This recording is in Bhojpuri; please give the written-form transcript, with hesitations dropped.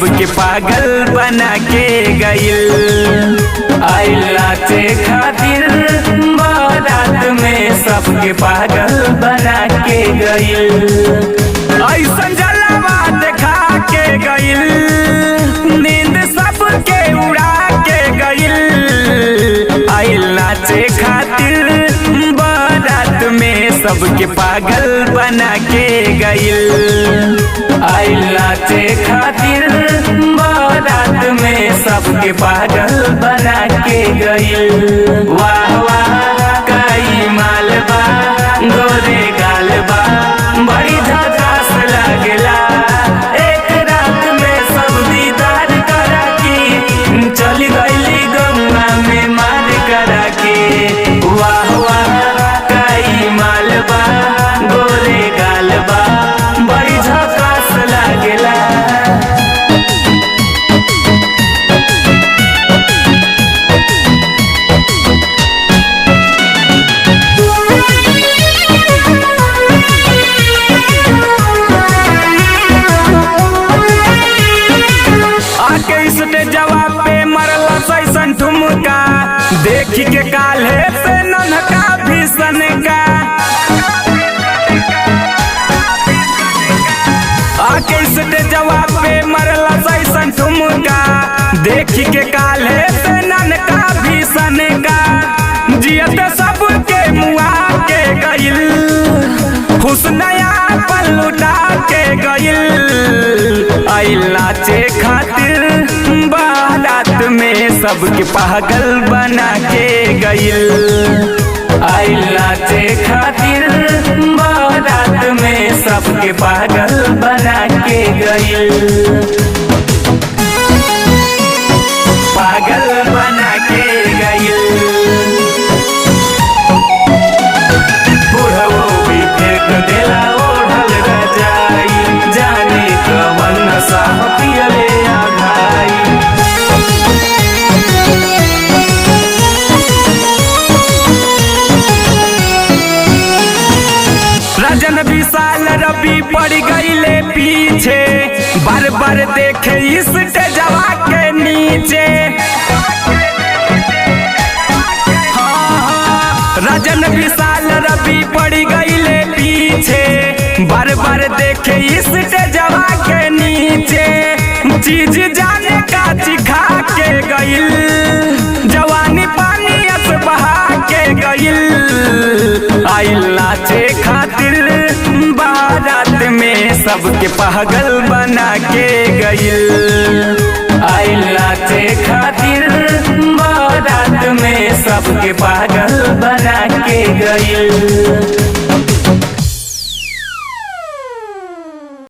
सबके पागल बना के गइल। आइल नाचे खातिर बारात में सबके पागल बना के गइल। ऐसन जलवा देखा के गइल, नींद सबके उड़ा के गइल। आइल नाचे खातिर बारात में सबके पागल बना के गइल। आइल नाचे खातिर बारात में सबके पागल बना के गइल। वाह वाह कई मालबा गोरे गालबा बड़ी झकास लागेला। एक रात में सब दीदार करा की चली गइली गंगा में मार करा के। वाह वाह कई मालबा गोरे गालबा बड़ी झकास लागेला। आके इसने जवाब पे मरला सैसन ठुमका, देखी के काल्हे से नन्हका भीषण का। आके इसने जवाब पे मरला सैसन ठुमका, देखी के काल्हे से नन्हका भीषण का। जियत सबके मुआ के गइल, हुस्नया पल लुटा के गइल। आइल नाचे खातिर बारात में सबके पागल बना के गइल। आइल नाचे खातिर बारात में सबके पागल बना के गइल। पागल बना के गइल। बुढ़ऊ भी फेंक देला ओढ़ल रजाई, जाने कवन नशा पियले आघाई। राजन विशाल रवि पड़ गईले पीछे, बार बार देखे इस जवा के नीचे। राजन विशाल रवि पड़ गईले पीछे, बार बार देखे इस जवा के नीचे। चीज जाने का चिखा के गइल, जवानी पानी अस बहा के गइल। आइल नाचे खातिर बारात में सबके पागल बना के गइल।